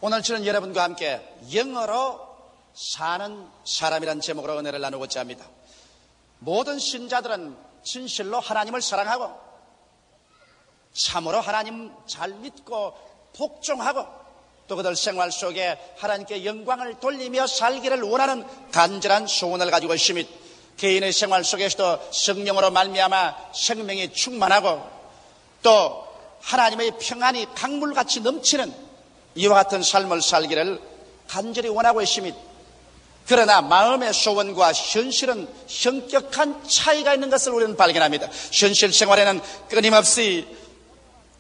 오늘 저는 여러분과 함께 영어로 사는 사람이란 제목으로 은혜를 나누고자 합니다. 모든 신자들은 진실로 하나님을 사랑하고 참으로 하나님 잘 믿고 복종하고 또 그들 생활 속에 하나님께 영광을 돌리며 살기를 원하는 간절한 소원을 가지고 있으며 개인의 생활 속에서도 성령으로 말미암아 생명이 충만하고 또 하나님의 평안이 강물같이 넘치는 이와 같은 삶을 살기를 간절히 원하고 있습니다. 그러나 마음의 소원과 현실은 현격한 차이가 있는 것을 우리는 발견합니다. 현실 생활에는 끊임없이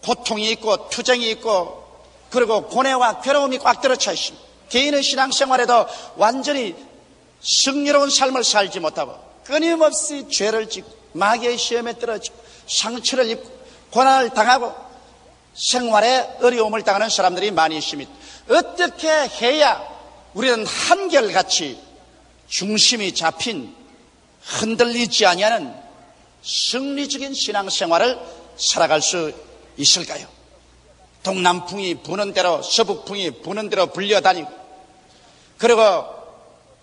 고통이 있고 투쟁이 있고 그리고 고뇌와 괴로움이 꽉 들어차 있습니다. 개인의 신앙생활에도 완전히 승리로운 삶을 살지 못하고 끊임없이 죄를 짓고 마귀의 시험에 떨어지고 상처를 입고 고난을 당하고 생활에 어려움을 당하는 사람들이 많이 있습니다. 어떻게 해야 우리는 한결같이 중심이 잡힌 흔들리지 아니하는 승리적인 신앙생활을 살아갈 수 있을까요? 동남풍이 부는 대로 서북풍이 부는 대로 불려다니고 그리고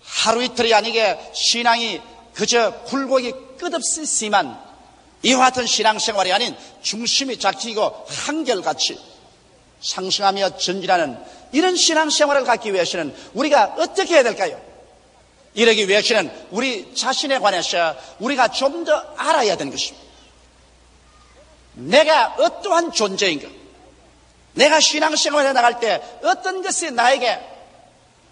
하루 이틀이 아니게 신앙이 그저 굴곡이 끝없이 심한 이와 같은 신앙생활이 아닌 중심이 잡히고 한결같이 상승하며 전진하는 이런 신앙생활을 갖기 위해서는 우리가 어떻게 해야 될까요? 이러기 위해서는 우리 자신에 관해서 우리가 좀 더 알아야 되는 것입니다. 내가 어떠한 존재인가? 내가 신앙생활에 나갈 때 어떤 것이 나에게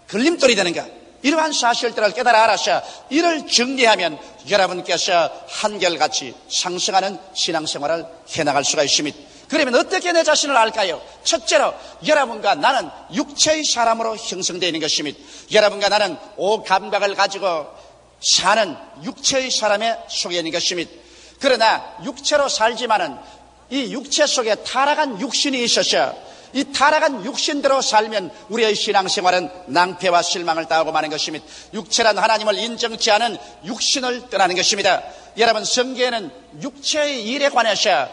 걸림돌이 되는가? 이러한 사실들을 깨달아 알아서 이를 정리하면 여러분께서 한결같이 상승하는 신앙생활을 해나갈 수가 있습니다. 그러면 어떻게 내 자신을 알까요? 첫째로 여러분과 나는 육체의 사람으로 형성되어 있는 것입니다. 여러분과 나는 오감각을 가지고 사는 육체의 사람에 속해 있는 것입니다. 그러나 육체로 살지만은 이 육체 속에 타락한 육신이 있어서 이 타락한 육신대로 살면 우리의 신앙생활은 낭패와 실망을 당하고 마는 것입니다. 육체란 하나님을 인정치 않은 육신을 떠나는 것입니다. 여러분 성경에는 육체의 일에 관해서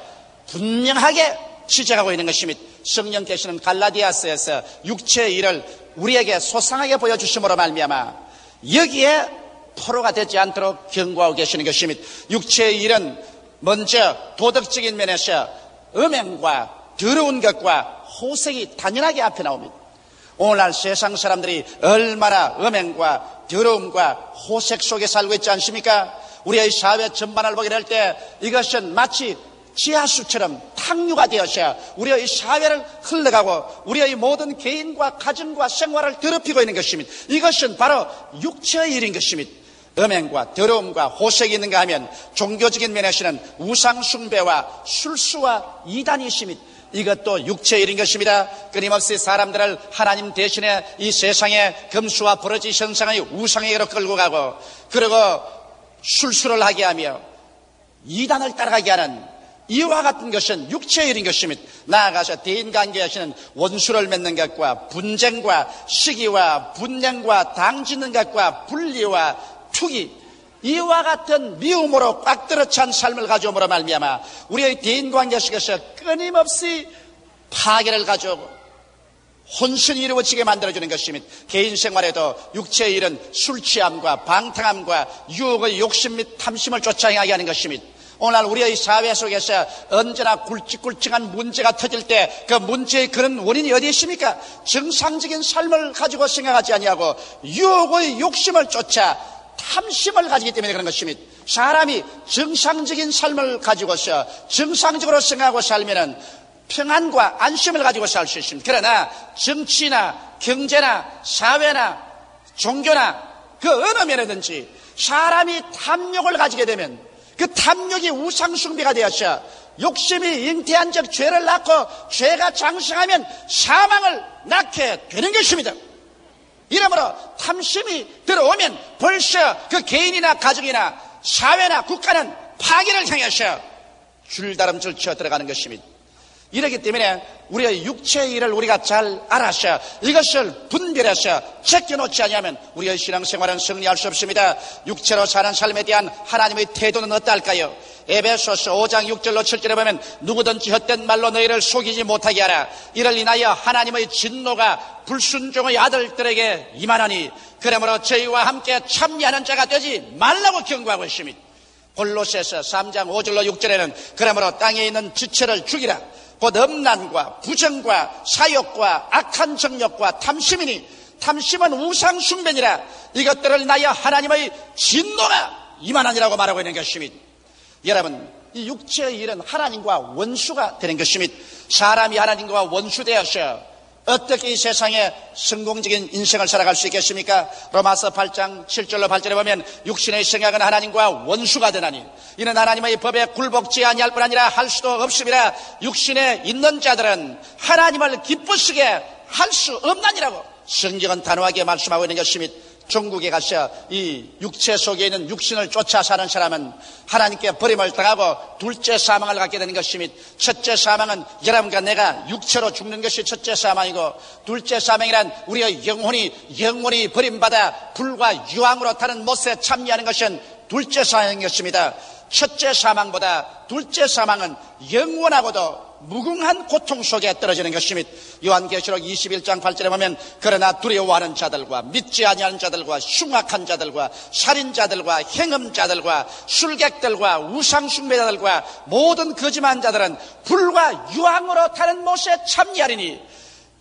분명하게 지적하고 있는 것입니다. 성령께서는 갈라디아서에서 육체의 일을 우리에게 소상하게 보여주심으로 말미암아 여기에 포로가 되지 않도록 경고하고 계시는 것입니다. 육체의 일은 먼저 도덕적인 면에서 음행과 더러운 것과 호색이 당연하게 앞에 나옵니다. 오늘날 세상 사람들이 얼마나 음행과 더러움과 호색 속에 살고 있지 않습니까? 우리의 사회 전반을 보게 될 때 이것은 마치 지하수처럼 탕류가 되어서 우리의 사회를 흘러가고 우리의 모든 개인과 가정과 생활을 더럽히고 있는 것입니다. 이것은 바로 육체의 일인 것입니다. 음행과 더러움과 호색이 있는가 하면 종교적인 면에서는 우상숭배와 술수와 이단이 있습니다. 이것도 육체의 일인 것입니다. 끊임없이 사람들을 하나님 대신에 이 세상에 금수와 버러지 형상의 우상에게로 끌고 가고 그리고 술수를 하게 하며 이단을 따라가게 하는 이와 같은 것은 육체의 일인 것입니다. 나아가서 대인관계에서는 원수를 맺는 것과 분쟁과 시기와 분쟁과 당짓는 것과 분리와 투기 이와 같은 미움으로 꽉 들어찬 삶을 가져옴으로 말미암아 우리의 대인관계 속에서 끊임없이 파괴를 가져오고 혼선이 이루어지게 만들어주는 것입니다. 개인 생활에도 육체의 일은 술 취함과 방탕함과 유혹의 욕심 및 탐심을 쫓아 행하게 하는 것입니다. 오늘날 우리의 사회 속에서 언제나 굵직굵직한 문제가 터질 때 그 문제의 그런 원인이 어디에 있습니까? 정상적인 삶을 가지고 생각하지 아니하고 유혹의 욕심을 쫓아 탐심을 가지기 때문에 그런 것입니다. 사람이 정상적인 삶을 가지고서 정상적으로 생각하고 살면은 평안과 안심을 가지고 살 수 있습니다. 그러나 정치나 경제나 사회나 종교나 그 어느 면에든지 사람이 탐욕을 가지게 되면 그 탐욕이 우상숭배가 되어서 욕심이 잉태한 적 죄를 낳고 죄가 장성하면 사망을 낳게 되는 것입니다. 이러므로 탐심이 들어오면 벌써 그 개인이나 가정이나 사회나 국가는 파괴를 향해서 줄다름질 쳐 들어가는 것입니다. 이렇기 때문에 우리의 육체의 일을 우리가 잘 알아서 이것을 분별해서 제껴놓지 않으면 우리의 신앙생활은 승리할 수 없습니다. 육체로 사는 삶에 대한 하나님의 태도는 어떨까요? 에베소서 5장 6절로 7절에 보면 누구든지 헛된 말로 너희를 속이지 못하게 하라. 이를 인하여 하나님의 진노가 불순종의 아들들에게 임하나니 그러므로 저희와 함께 참여하는 자가 되지 말라고 경고하고 있습니다. 골로새서 3장 5절로 6절에는 그러므로 땅에 있는 지체를 죽이라. 곧 음란과 부정과 사욕과 악한 정욕과 탐심이니 탐심은 우상 숭배니라. 이것들을 인하여 하나님의 진노가 임하나니라고 말하고 있는 것입니다. 여러분, 이 육체의 일은 하나님과 원수가 되는 것입니다. 사람이 하나님과 원수되어서 어떻게 이 세상에 성공적인 인생을 살아갈 수 있겠습니까? 로마서 8장 7절로 8절에 보면 육신의 생각은 하나님과 원수가 되나니 이는 하나님의 법에 굴복지 아니할 뿐 아니라 할 수도 없음이라. 육신에 있는 자들은 하나님을 기쁘시게 할 수 없나니라고 성경은 단호하게 말씀하고 있는 것입니다. 중국에 가서 이 육체 속에 있는 육신을 쫓아 사는 사람은 하나님께 버림을 당하고 둘째 사망을 갖게 되는 것입니다. 첫째 사망은 여러분과 내가 육체로 죽는 것이 첫째 사망이고, 둘째 사망이란 우리의 영혼이 버림받아 불과 유황으로 타는 못에 참여하는 것은 둘째 사망인 것입니다. 첫째 사망보다 둘째 사망은 영원하고도 무궁한 고통 속에 떨어지는 것입니다. 요한계시록 21장 8절에 보면 그러나 두려워하는 자들과 믿지 아니하는 자들과 흉악한 자들과 살인자들과 행음자들과 술객들과 우상숭배자들과 모든 거짓말하는 자들은 불과 유황으로 타는 못에 참여하리니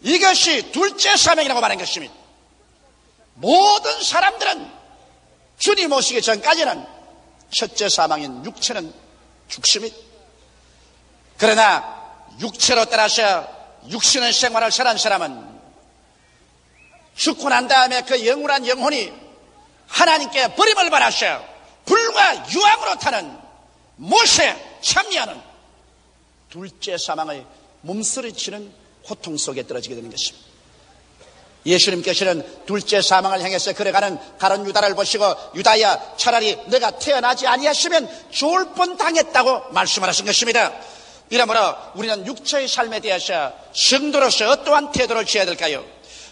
이것이 둘째 사망이라고 말한 것입니다. 모든 사람들은 주님 오시기 전까지는 첫째 사망인 육체는 죽습니다. 그러나 육체로 따라서 육신의 생활을 살아온 사람은 죽고 난 다음에 그 영원한 영혼이 하나님께 버림을 받아서 불과 유황으로 타는 못에 참여하는 둘째 사망의 몸서리치는 고통 속에 떨어지게 되는 것입니다. 예수님께서는 둘째 사망을 향해서 걸어가는 가룟 유다를 보시고 유다야, 차라리 너가 태어나지 아니했으면 좋을 뻔 당했다고 말씀하신 것입니다. 이러므로 우리는 육체의 삶에 대해서 성도로서 어떠한 태도를 취해야 될까요?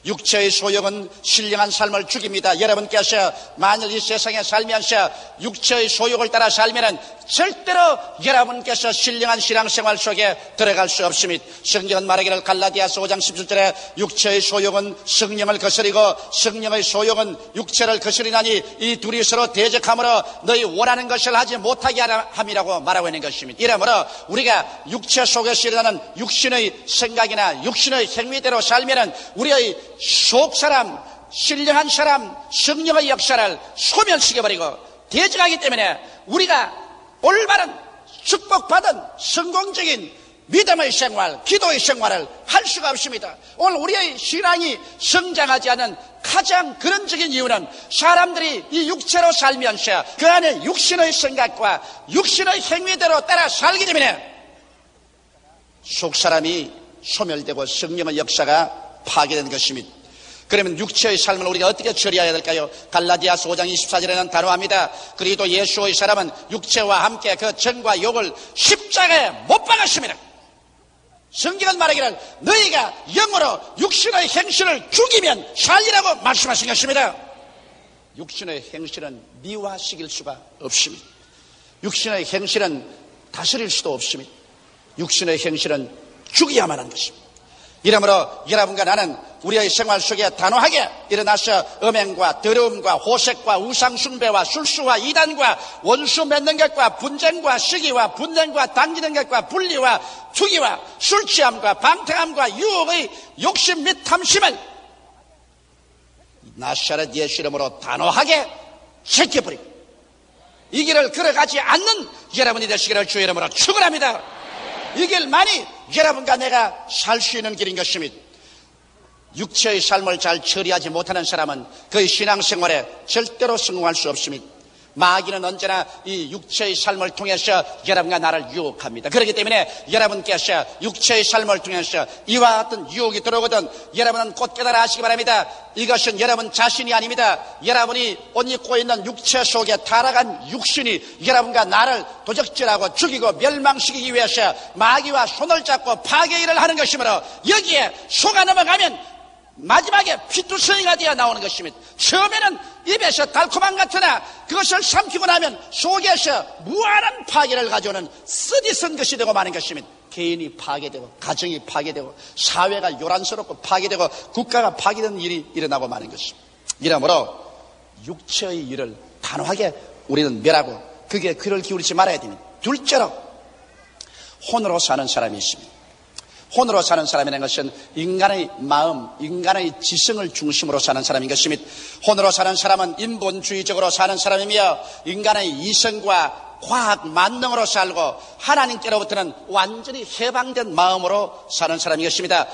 육체의 소욕은 신령한 삶을 죽입니다. 여러분께서 만일 이 세상에 살면서 육체의 소욕을 따라 살면은 절대로 여러분께서 신령한 신앙생활 속에 들어갈 수 없습니다. 성경은 말하기를 갈라디아서 5장 17절에 육체의 소욕은 성령을 거스리고 성령의 소욕은 육체를 거스리나니 이 둘이 서로 대적함으로 너희 원하는 것을 하지 못하게 함이라고 말하고 있는 것입니다. 이러므로 우리가 육체 속에서 일어나는 육신의 생각이나 육신의 행위대로 살면은 우리의 속사람, 신령한 사람, 성령의 역사를 소멸시켜버리고 대적하기 때문에 우리가 올바른 축복받은 성공적인 믿음의 생활, 기도의 생활을 할 수가 없습니다. 오늘 우리의 신앙이 성장하지 않은 가장 근원적인 이유는 사람들이 이 육체로 살면서 그 안에 육신의 생각과 육신의 행위대로 따라 살기 때문에 속사람이 소멸되고 성령의 역사가 파괴된 것입니다. 그러면 육체의 삶을 우리가 어떻게 처리해야 될까요? 갈라디아서 5장 24절에는 단호합니다. 그리고 예수의 사람은 육체와 함께 그 정과 욕을 십자가에 못 박았습니다. 성경은 말하기를 너희가 영으로 육신의 행실을 죽이면 살리라고 말씀하신 것입니다. 육신의 행실은 미화시킬 수가 없습니다. 육신의 행실은 다스릴 수도 없습니다. 육신의 행실은 죽여야만 하는 것입니다. 이러므로 여러분과 나는 우리의 생활 속에 단호하게 일어나서 음행과 더러움과 호색과 우상숭배와 술수와 이단과 원수 맺는 것과 분쟁과 시기와 분쟁과 당기는 것과 분리와 투기와 술취함과 방탕함과 유혹의 욕심 및 탐심을 나사렛 예수 이름으로 단호하게 제껴버리고 이 길을 걸어가지 않는 여러분이 되시기를 주의 이름으로 축원합니다. 이 길만이 여러분과 내가 살 수 있는 길인 것입니다. 육체의 삶을 잘 처리하지 못하는 사람은 그의 신앙생활에 절대로 성공할 수 없습니다. 마귀는 언제나 이 육체의 삶을 통해서 여러분과 나를 유혹합니다. 그렇기 때문에 여러분께서 육체의 삶을 통해서 이와 같은 유혹이 들어오거든 여러분은 곧 깨달아 하시기 바랍니다. 이것은 여러분 자신이 아닙니다. 여러분이 옷 입고 있는 육체 속에 타락한 육신이 여러분과 나를 도적질하고 죽이고 멸망시키기 위해서 마귀와 손을 잡고 파괴일을 하는 것이므로 여기에 속아 넘어가면 마지막에 피투성이가 되어 나오는 것입니다. 처음에는 입에서 달콤한 같으나 그것을 삼키고 나면 속에서 무한한 파괴를 가져오는 쓰디쓴 것이 되고 마는 것입니다. 개인이 파괴되고 가정이 파괴되고 사회가 요란스럽고 파괴되고 국가가 파괴되는 일이 일어나고 마는 것입니다. 이러므로 육체의 일을 단호하게 우리는 멸하고 그게 귀를 기울이지 말아야 됩니다. 둘째로 혼으로 사는 사람이 있습니다. 혼으로 사는 사람이라는 것은 인간의 마음, 인간의 지성을 중심으로 사는 사람인 것입니다. 혼으로 사는 사람은 인본주의적으로 사는 사람이며 인간의 이성과 과학 만능으로 살고 하나님께로부터는 완전히 해방된 마음으로 사는 사람인 것입니다.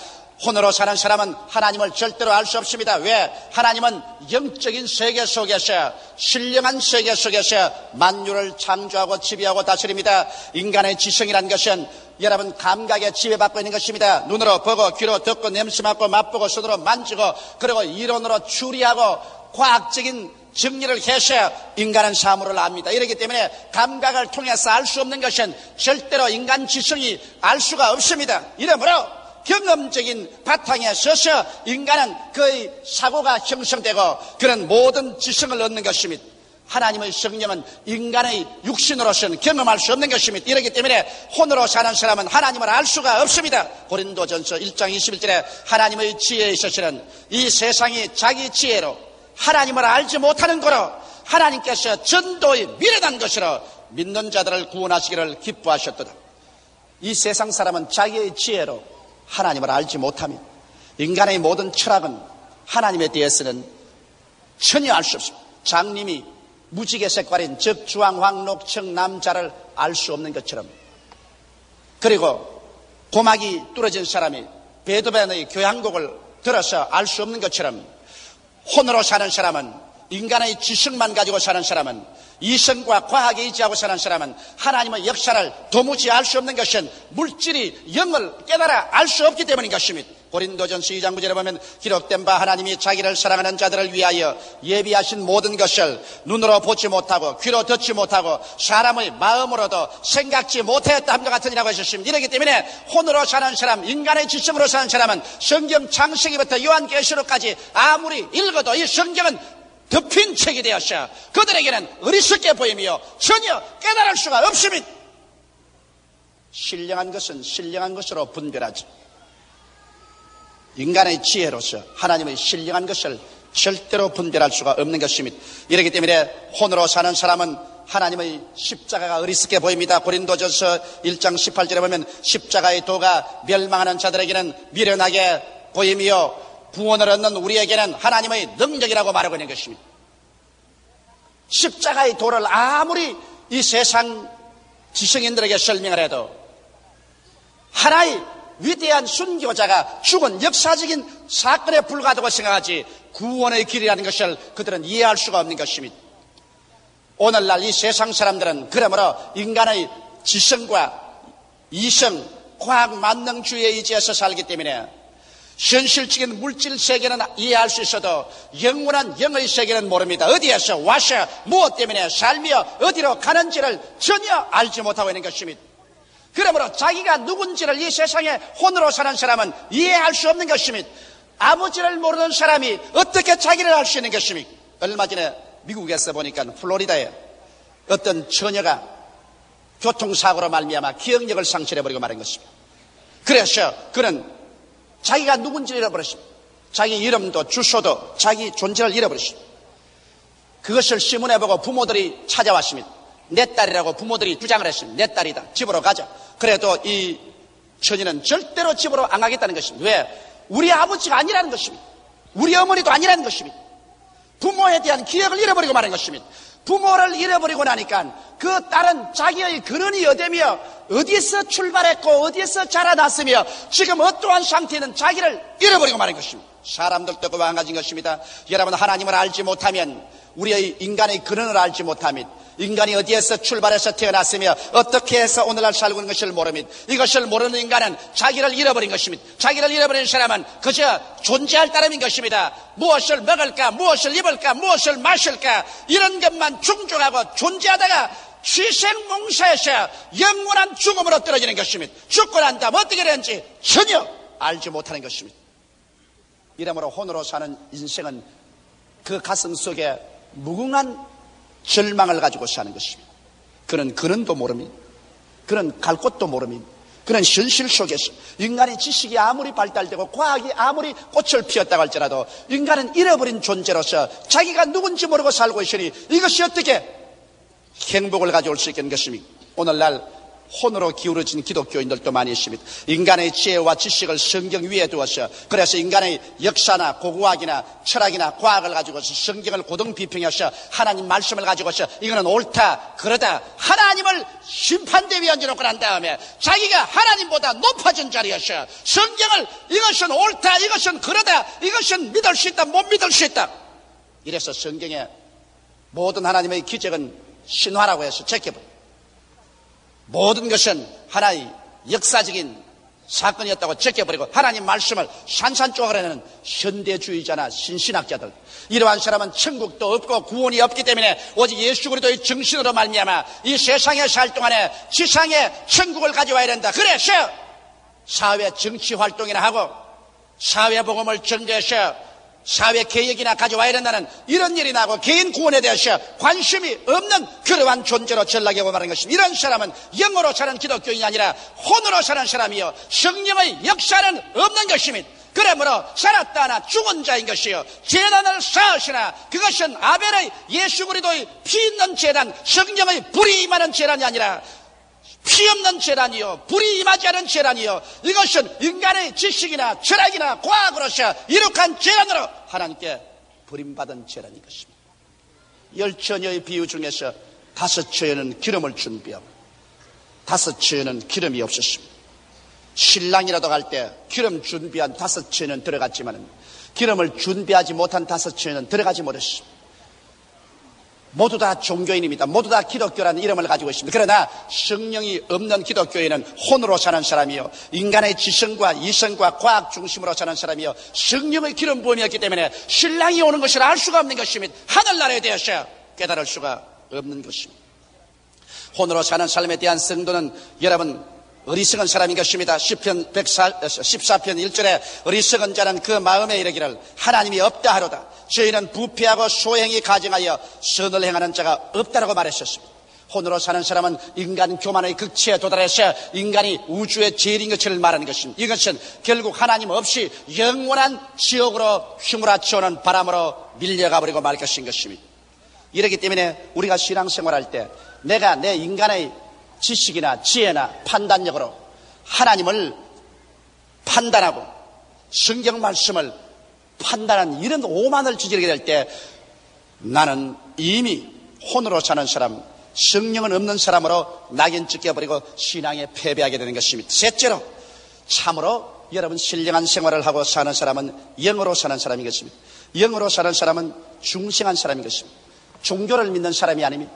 혼으로 사는 사람은 하나님을 절대로 알 수 없습니다. 왜? 하나님은 영적인 세계 속에서 신령한 세계 속에서 만유를 창조하고 지배하고 다스립니다. 인간의 지성이라는 것은 여러분 감각에 지배받고 있는 것입니다. 눈으로 보고 귀로 듣고 냄새 맡고 맛보고 손으로 만지고 그리고 이론으로 추리하고 과학적인 정리를 해서 인간은 사물을 압니다. 이렇기 때문에 감각을 통해서 알 수 없는 것은 절대로 인간 지성이 알 수가 없습니다. 이러므로 경험적인 바탕에 서서 인간은 그의 사고가 형성되고 그런 모든 지성을 얻는 것입니다. 하나님의 성령은 인간의 육신으로서는 경험할 수 없는 것입니다. 이렇기 때문에 혼으로 사는 사람은 하나님을 알 수가 없습니다. 고린도전서 1장 21절에 하나님의 지혜에 있어서는 이 세상이 자기 지혜로 하나님을 알지 못하는 거로 하나님께서 전도에 미련한 것으로 믿는 자들을 구원하시기를 기뻐하셨도다. 이 세상 사람은 자기의 지혜로 하나님을 알지 못하며 인간의 모든 철학은 하나님에 대해서는 전혀 알 수 없습니다. 장님이 무지개 색깔인 적주황 황록청 남자를 알 수 없는 것처럼 그리고 고막이 뚫어진 사람이 베토벤의 교향곡을 들어서 알 수 없는 것처럼 혼으로 사는 사람은 인간의 지성만 가지고 사는 사람은 이성과 과학에 의지하고 사는 사람은 하나님의 역사를 도무지 알 수 없는 것은 물질이 영을 깨달아 알 수 없기 때문인 것입니다. 고린도전서 2장 9절에 보면 기록된 바 하나님이 자기를 사랑하는 자들을 위하여 예비하신 모든 것을 눈으로 보지 못하고 귀로 듣지 못하고 사람의 마음으로도 생각지 못하였다 함과 같으니라고 하셨습니다. 이렇기 때문에 혼으로 사는 사람, 인간의 지성으로 사는 사람은 성경 창세기부터 요한계시록까지 아무리 읽어도 이 성경은 덮인 책이 되었어 그들에게는 어리석게 보이며 전혀 깨달을 수가 없습니다. 신령한 것은 신령한 것으로 분별하지 인간의 지혜로서 하나님의 신령한 것을 절대로 분별할 수가 없는 것입니다. 이렇기 때문에 혼으로 사는 사람은 하나님의 십자가가 어리석게 보입니다. 고린도전서 1장 18절에 보면 십자가의 도가 멸망하는 자들에게는 미련하게 보이며 구원을 얻는 우리에게는 하나님의 능력이라고 말하고 있는 것입니다. 십자가의 도를 아무리 이 세상 지성인들에게 설명을 해도 하나의 위대한 순교자가 죽은 역사적인 사건에 불과하다고 생각하지 구원의 길이라는 것을 그들은 이해할 수가 없는 것입니다. 오늘날 이 세상 사람들은 그러므로 인간의 지성과 이성, 과학 만능주의에 의지해서 살기 때문에 현실적인 물질 세계는 이해할 수 있어도 영원한 영의 세계는 모릅니다. 어디에서 와서 무엇 때문에 살며 어디로 가는지를 전혀 알지 못하고 있는 것입니다. 그러므로 자기가 누군지를 이 세상에 혼으로 사는 사람은 이해할 수 없는 것입니다. 아버지를 모르는 사람이 어떻게 자기를 알 수 있는 것입니까? 얼마 전에 미국에서 보니까 플로리다에 어떤 처녀가 교통사고로 말미암아 기억력을 상실해버리고 말한 것입니다. 그래서 그는 자기가 누군지를 잃어버렸습니다. 자기 이름도 주소도 자기 존재를 잃어버렸습니다. 그것을 신문에 보고 부모들이 찾아왔습니다. 내 딸이라고 부모들이 주장을 했습니다. 내 딸이다. 집으로 가자. 그래도 이 처녀는 절대로 집으로 안 가겠다는 것입니다. 왜? 우리 아버지가 아니라는 것입니다. 우리 어머니도 아니라는 것입니다. 부모에 대한 기억을 잃어버리고 말한 것입니다. 부모를 잃어버리고 나니까 그 딸은 자기의 근원이 어디며 어디에서 출발했고 어디에서 자라났으며 지금 어떠한 상태는 자기를 잃어버리고 마는 것입니다. 사람들도 그와 마찬가지인 것입니다. 여러분, 하나님을 알지 못하면, 우리의 인간의 근원을 알지 못하면, 인간이 어디에서 출발해서 태어났으며 어떻게 해서 오늘날 살고 있는 것을 모르면, 이것을 모르는 인간은 자기를 잃어버린 것입니다. 자기를 잃어버린 사람은 그저 존재할 따름인 것입니다. 무엇을 먹을까, 무엇을 입을까, 무엇을 마실까, 이런 것만 충족하고 존재하다가 취생몽사에서 영원한 죽음으로 떨어지는 것입니다. 죽고 난 다음 어떻게 되는지 전혀 알지 못하는 것입니다. 이러므로 혼으로 사는 인생은 그 가슴 속에 무궁한 절망을 가지고 사는 것입니다. 그는 근원도 모릅니다. 그는 갈 곳도 모릅니다. 그는 현실 속에서 인간의 지식이 아무리 발달되고 과학이 아무리 꽃을 피웠다고 할지라도 인간은 잃어버린 존재로서 자기가 누군지 모르고 살고 있으니 이것이 어떻게 행복을 가져올 수 있겠는 것입니까? 오늘날 혼으로 기울어진 기독교인들도 많이 있습니다. 인간의 지혜와 지식을 성경 위에 두어서, 그래서 인간의 역사나 고고학이나 철학이나 과학을 가지고서 성경을 고등비평해서 하나님 말씀을 가지고서 이거는 옳다 그러다 하나님을 심판대 위에 얹어놓고 난 다음에 자기가 하나님보다 높아진 자리에서 성경을 이것은 옳다, 이것은 그러다, 이것은 믿을 수 있다, 못 믿을 수 있다, 이래서 성경에 모든 하나님의 기적은 신화라고 해서 제껴버립니다. 모든 것은 하나의 역사적인 사건이었다고 제껴버리고 하나님 말씀을 산산조각내는 현대주의자나 신신학자들, 이러한 사람은 천국도 없고 구원이 없기 때문에 오직 예수 그리스도의 정신으로 말미암아 이 세상에 살 동안에 지상에 천국을 가져와야 된다. 그래서 사회 정치 활동이나 하고 사회 복음을 전개해서 사회 개혁이나 가져와야 된다는 이런 일이 나고 개인 구원에 대해서 관심이 없는 그러한 존재로 전락하고 말하는 것입니다. 이런 사람은 영으로 사는 기독교인이 아니라 혼으로 사는 사람이요, 성령의 역사는 없는 것입니다. 그러므로 살았다 하나 죽은 자인 것이요, 제단을 쌓으시나 그것은 아벨의 예수 그리스도의 피 있는 제단, 성령의 불이 임하는 제단이 아니라 피 없는 제단이요, 불이 임하지 않은 제단이요, 이것은 인간의 지식이나 철학이나 과학으로서 이룩한 제단으로 하나님께 버림받은 제단인 것입니다. 10처녀의 비유 중에서 5처녀는 기름을 준비하고 5처녀는 기름이 없었습니다. 신랑이라도 갈 때 기름 준비한 5처녀는 들어갔지만 기름을 준비하지 못한 5처녀는 들어가지 못했습니다. 모두 다 종교인입니다. 모두 다 기독교라는 이름을 가지고 있습니다. 그러나 성령이 없는 기독교인은 혼으로 사는 사람이요, 인간의 지성과 이성과 과학 중심으로 사는 사람이요, 성령의 기름 부음이었기 때문에 신랑이 오는 것을 알 수가 없는 것입니다. 하늘나라에 대해서 깨달을 수가 없는 것입니다. 혼으로 사는 삶에 대한 성도는 여러분 어리석은 사람인 것입니다. 시편 14편 1절에 어리석은 자는 그 마음에 이르기를 하나님이 없다 하로다. 저희는 부패하고 소행이 가증하여 선을 행하는 자가 없다라고 말했었습니다. 혼으로 사는 사람은 인간 교만의 극치에 도달해서 인간이 우주의 제일인 것을 말하는 것입니다. 이것은 결국 하나님 없이 영원한 지옥으로 휘몰아치오는 바람으로 밀려가 버리고 말 것인 것입니다. 이렇기 때문에 우리가 신앙생활할 때 내가 내 인간의 지식이나 지혜나 판단력으로 하나님을 판단하고 성경 말씀을 판단하는 이런 오만을 저지르게 될 때 나는 이미 혼으로 사는 사람, 성령은 없는 사람으로 낙인 찍혀버리고 신앙에 패배하게 되는 것입니다. 셋째로, 참으로 여러분 신령한 생활을 하고 사는 사람은 영으로 사는 사람인 것입니다. 영으로 사는 사람은 중생한 사람인 것입니다. 종교를 믿는 사람이 아닙니다.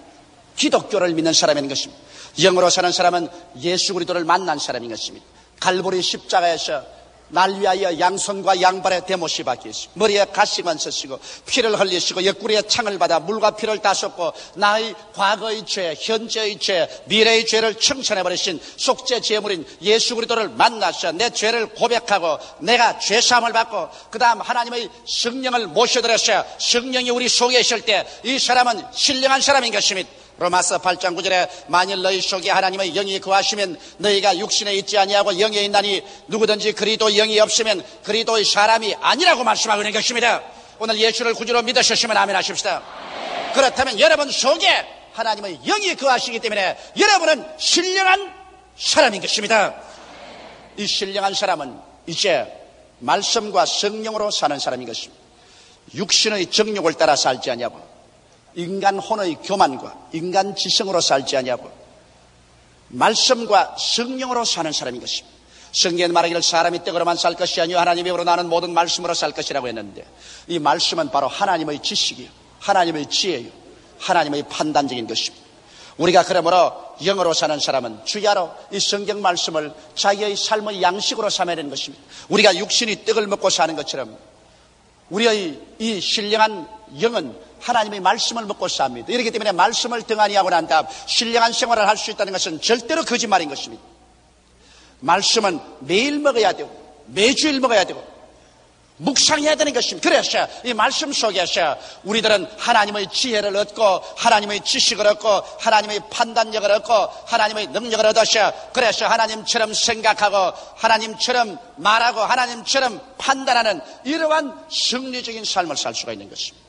기독교를 믿는 사람인 것입니다. 영으로 사는 사람은 예수 그리스도를 만난 사람인 것입니다. 갈보리 십자가에서 날 위하여 양손과 양발에 대못이 박히시고 머리에 가시관 쓰시고 피를 흘리시고 옆구리에 창을 받아 물과 피를 다 쏟고 나의 과거의 죄, 현재의 죄, 미래의 죄를 청산해버리신 속죄 제물인 예수 그리스도를 만나서 내 죄를 고백하고 내가 죄사함을 받고 그 다음 하나님의 성령을 모셔들어서 성령이 우리 속에 있을 때 이 사람은 신령한 사람인 것입니다. 로마서 8장 9절에 만일 너희 속에 하나님의 영이 거하시면 너희가 육신에 있지 아니하고 영에 있나니 누구든지 그리스도 영이 없으면 그리스도의 사람이 아니라고 말씀하고 있는 것입니다. 오늘 예수를 구주로 믿으셨으면 아멘 하십시다. 그렇다면 여러분 속에 하나님의 영이 거하시기 때문에 여러분은 신령한 사람인 것입니다. 이 신령한 사람은 이제 말씀과 성령으로 사는 사람인 것입니다. 육신의 정욕을 따라 살지 아니하고 인간 혼의 교만과 인간 지성으로 살지 아니하고 말씀과 성령으로 사는 사람인 것입니다. 성경에 말하기를 사람이 떡으로만 살 것이 아니요 하나님의 입으로 나는 모든 말씀으로 살 것이라고 했는데, 이 말씀은 바로 하나님의 지식이요, 하나님의 지혜요, 하나님의 판단적인 것입니다. 우리가 그러므로 영으로 사는 사람은 주야로 이 성경 말씀을 자기의 삶의 양식으로 삼아야 되는 것입니다. 우리가 육신이 떡을 먹고 사는 것처럼 우리의 이 신령한 영은 하나님의 말씀을 먹고 삽니다. 이렇기 때문에 말씀을 등한히 하고 난 다음 신령한 생활을 할 수 있다는 것은 절대로 거짓말인 것입니다. 말씀은 매일 먹어야 되고 매주일 먹어야 되고 묵상해야 되는 것입니다. 그래서 이 말씀 속에서 우리들은 하나님의 지혜를 얻고 하나님의 지식을 얻고 하나님의 판단력을 얻고 하나님의 능력을 얻어서, 그래서 하나님처럼 생각하고 하나님처럼 말하고 하나님처럼 판단하는 이러한 승리적인 삶을 살 수가 있는 것입니다.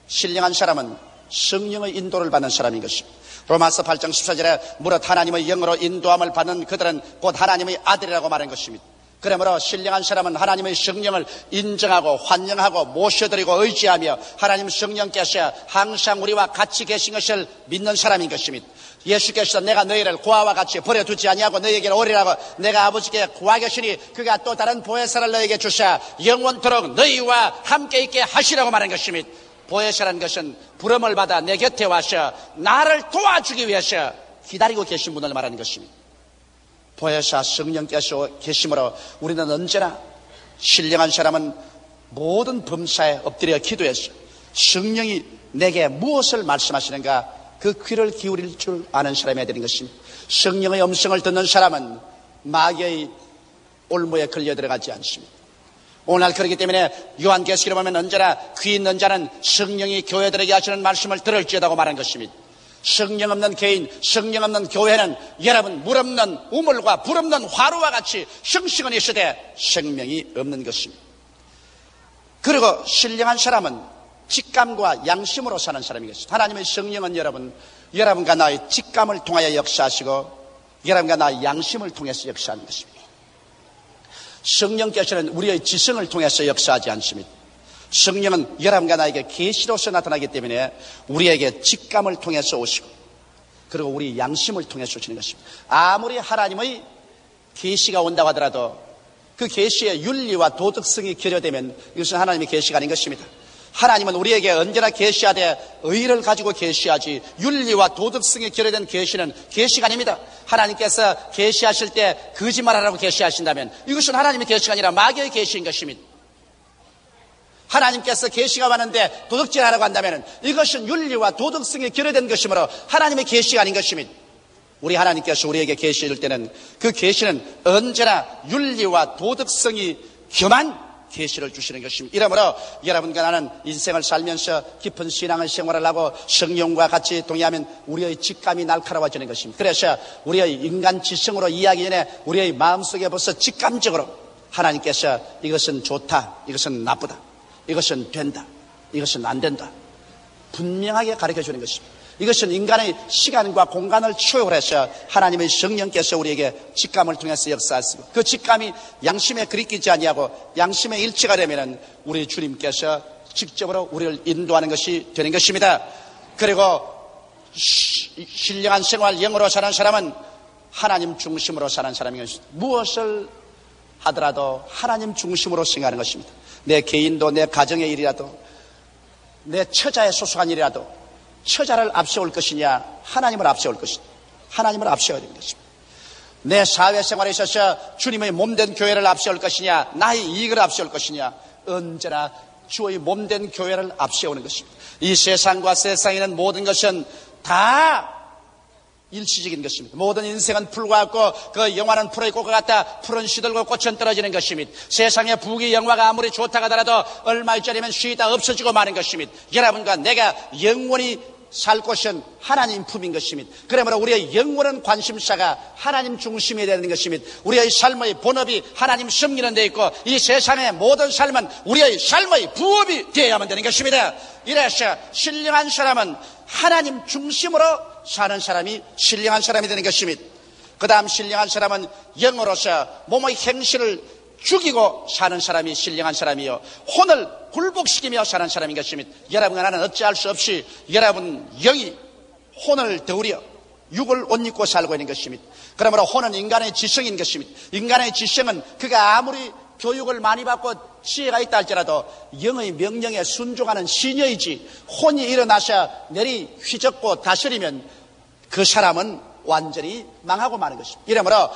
신령한 사람은 성령의 인도를 받는 사람인 것입니다. 로마서 8장 14절에 무릇 하나님의 영으로 인도함을 받는 그들은 곧 하나님의 아들이라고 말한 것입니다. 그러므로 신령한 사람은 하나님의 성령을 인정하고 환영하고 모셔드리고 의지하며 하나님 성령께서 항상 우리와 같이 계신 것을 믿는 사람인 것입니다. 예수께서 내가 너희를 고아와 같이 버려두지 아니하고 너희에게 오리라고 내가 아버지께 구하겠으니 그가 또 다른 보혜사를 너희에게 주사 영원토록 너희와 함께 있게 하시라고 말한 것입니다. 보혜사라는 것은 부름을 받아 내 곁에 와서 나를 도와주기 위해서 기다리고 계신 분을 말하는 것입니다. 보혜사 성령께서 계심으로 우리는 언제나 신령한 사람은 모든 범사에 엎드려 기도해서 성령이 내게 무엇을 말씀하시는가 그 귀를 기울일 줄 아는 사람이 되는 것입니다. 성령의 음성을 듣는 사람은 마귀의 올무에 걸려 들어가지 않습니다. 오늘 그렇기 때문에 요한계시록에 보면 언제나 귀 있는 자는 성령이 교회들에게 하시는 말씀을 들을지어다고 말한 것입니다. 성령 없는 개인, 성령 없는 교회는 여러분 물 없는 우물과 불 없는 화로와 같이 형식은 있으되 생명이 없는 것입니다. 그리고 신령한 사람은 직감과 양심으로 사는 사람이겠습니다. 하나님의 성령은 여러분과 나의 직감을 통하여 역사하시고 여러분과 나의 양심을 통해서 역사하는 것입니다. 성령께서는 우리의 지성을 통해서 역사하지 않습니다. 성령은 여러분과 나에게 계시로서 나타나기 때문에 우리에게 직감을 통해서 오시고 그리고 우리 양심을 통해서 오시는 것입니다. 아무리 하나님의 계시가 온다고 하더라도 그 계시의 윤리와 도덕성이 결여되면 이것은 하나님의 계시가 아닌 것입니다. 하나님은 우리에게 언제나 계시하되 의를 가지고 계시하지 윤리와 도덕성이 결여된 계시는 계시가 아닙니다. 하나님께서 계시하실 때 거짓말하라고 계시하신다면 이것은 하나님의 계시가 아니라 마귀의 계시인 것입니다. 하나님께서 계시가 왔는데 도덕질하라고 한다면 이것은 윤리와 도덕성이 결여된 것이므로 하나님의 계시가 아닌 것입니다. 우리 하나님께서 우리에게 계시해 줄 때는 그 계시는 언제나 윤리와 도덕성이 겸한 계시를 주시는 것입니다. 이러므로 여러분과 나는 인생을 살면서 깊은 신앙의 생활을 하고 성령과 같이 동의하면 우리의 직감이 날카로워지는 것입니다. 그래서 우리의 인간 지성으로 이야기 전에 우리의 마음속에 벌써 직감적으로 하나님께서 이것은 좋다, 이것은 나쁘다, 이것은 된다, 이것은 안 된다 분명하게 가르쳐주는 것입니다. 이것은 인간의 시간과 공간을 초월해서 하나님의 성령께서 우리에게 직감을 통해서 역사하시고 그 직감이 양심에 그리끼지 아니하고 양심에 일치가 되면 우리 주님께서 직접으로 우리를 인도하는 것이 되는 것입니다. 그리고 신령한 생활 영으로 사는 사람은 하나님 중심으로 사는 사람인 것입니다. 무엇을 하더라도 하나님 중심으로 생각하는 것입니다. 내 개인도 내 가정의 일이라도 내 처자에 소속한 일이라도 처자를 앞세울 것이냐 하나님을 앞세울 것이냐 하나님을 앞세워야 되는 것입니다. 내 사회생활에 있어서 주님의 몸된 교회를 앞세울 것이냐 나의 이익을 앞세울 것이냐 언제나 주의 몸된 교회를 앞세우는 것입니다. 이 세상과 세상에 있는 모든 것은 다 일시적인 것입니다. 모든 인생은 풀과 같고 그 영화는 풀의 꽃과 같다. 풀은 시들고 꽃은 떨어지는 것입니다. 세상의 부귀 영화가 아무리 좋다고 하더라도 얼마 있자리면 쉬다 없어지고 마는 것입니다. 여러분과 내가 영원히 살 곳은 하나님 품인 것입니다. 그러므로 우리의 영원한 관심사가 하나님 중심이 되는 것입니다. 우리의 삶의 본업이 하나님 섬기는 데 있고 이 세상의 모든 삶은 우리의 삶의 부업이 되어야만 되는 것입니다. 이래서 신령한 사람은 하나님 중심으로 사는 사람이 신령한 사람이 되는 것입니다. 그 다음 신령한 사람은 영으로서 몸의 행실을 죽이고 사는 사람이 신령한 사람이요 혼을 굴복시키며 사는 사람인 것입니다. 여러분과 나는 어찌할 수 없이 여러분 영이 혼을 더우려 육을 옷 입고 살고 있는 것입니다. 그러므로 혼은 인간의 지성인 것입니다. 인간의 지성은 그가 아무리 교육을 많이 받고 지혜가 있다 할지라도 영의 명령에 순종하는 시녀이지 혼이 일어나서 내리 휘젓고 다스리면 그 사람은 완전히 망하고 마는 것입니다. 이러므로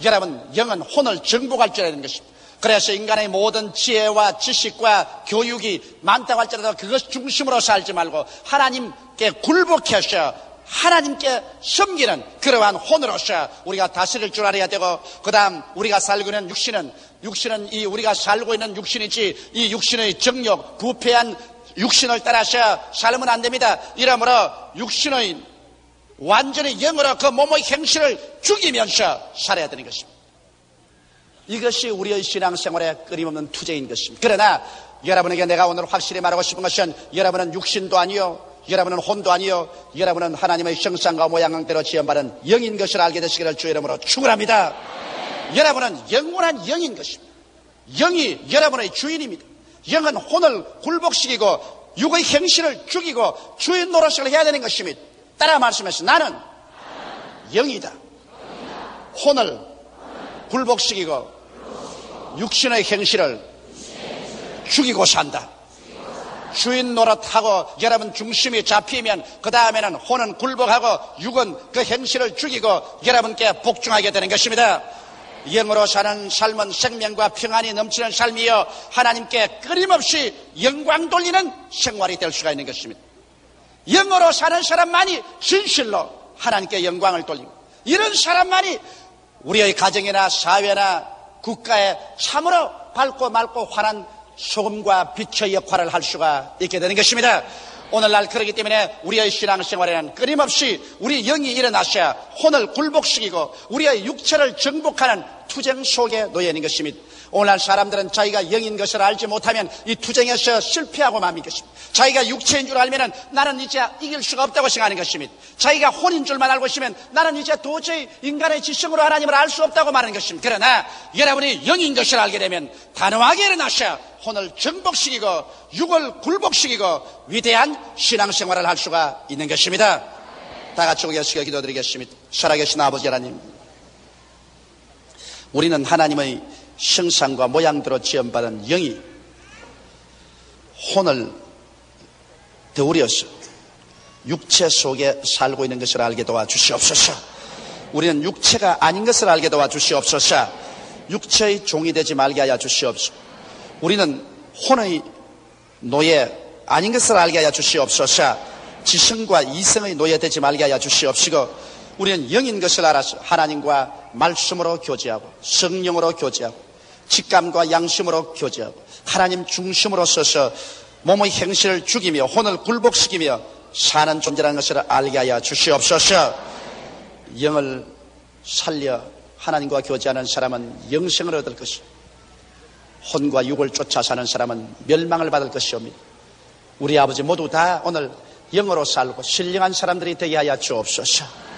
여러분 영은 혼을 정복할 줄 아는 것입니다. 그래서 인간의 모든 지혜와 지식과 교육이 많다고 할지라도 그것 중심으로 살지 말고 하나님께 굴복해서 하나님께 섬기는 그러한 혼으로서 우리가 다스릴 줄 알아야 되고, 그 다음 우리가 살고 있는 육신은 이 우리가 살고 있는 육신이지 이 육신의 정욕 부패한 육신을 따라서 살면 안 됩니다. 이러므로 육신의 완전히 영으로 그 몸의 행실을 죽이면서 살아야 되는 것입니다. 이것이 우리의 신앙생활의 끊임없는 투쟁인 것입니다. 그러나 여러분에게 내가 오늘 확실히 말하고 싶은 것은 여러분은 육신도 아니요 여러분은 혼도 아니요 여러분은 하나님의 형상과 모양대로 지음받은 영인 것을 알게 되시기를 주의 이름으로 축원합니다. 여러분은 영원한 영인 것입니다. 영이 여러분의 주인입니다. 영은 혼을 굴복시키고 육의 행실을 죽이고 주인 노릇을 해야 되는 것입니다. 따라 말씀하시오. 나는 영이다. 혼을 굴복시키고 육신의 행실을 죽이고 산다. 주인 노릇하고 여러분 중심이 잡히면 그 다음에는 혼은 굴복하고 육은 그 행실을 죽이고 여러분께 복종하게 되는 것입니다. 영으로 사는 삶은 생명과 평안이 넘치는 삶이요 하나님께 끊임없이 영광 돌리는 생활이 될 수가 있는 것입니다. 영으로 사는 사람만이 진실로 하나님께 영광을 돌리고 이런 사람만이 우리의 가정이나 사회나 국가에 참으로 밝고 맑고 환한 소금과 빛의 역할을 할 수가 있게 되는 것입니다. 오늘날 그렇기 때문에 우리의 신앙생활에는 끊임없이 우리 영이 일어나셔야 혼을 굴복시키고 우리의 육체를 정복하는 투쟁 속에 놓여 있는 것입니다. 오늘날 사람들은 자기가 영인 것을 알지 못하면 이 투쟁에서 실패하고 맙니다. 자기가 육체인 줄 알면 나는 이제 이길 수가 없다고 생각하는 것입니다. 자기가 혼인 줄만 알고 있으면 나는 이제 도저히 인간의 지성으로 하나님을 알 수 없다고 말하는 것입니다. 그러나 여러분이 영인 것을 알게 되면 단호하게 일어나셔 혼을 정복시키고 육을 굴복시키고 위대한 신앙생활을 할 수가 있는 것입니다. 다 같이 고개숙여 기도드리겠습니다. 살아계신 아버지 하나님, 우리는 하나님의 형상과 모양대로 지음받은 영이 혼을 더우려서 육체 속에 살고 있는 것을 알게 도와주시옵소서. 우리는 육체가 아닌 것을 알게 도와주시옵소서. 육체의 종이 되지 말게 하여 주시옵소서. 우리는 혼의 노예 아닌 것을 알게 하여 주시옵소서. 지성과 이성의 노예 되지 말게 하여 주시옵시고 우리는 영인 것을 알아서 하나님과 말씀으로 교제하고 성령으로 교제하고 직감과 양심으로 교제하고 하나님 중심으로 서서 몸의 행실을 죽이며 혼을 굴복시키며 사는 존재라는 것을 알게 하여 주시옵소서. 영을 살려 하나님과 교제하는 사람은 영생을 얻을 것이고 혼과 육을 쫓아 사는 사람은 멸망을 받을 것이옵니다. 우리 아버지 모두 다 오늘 영으로 살고 신령한 사람들이 되게 하여 주옵소서.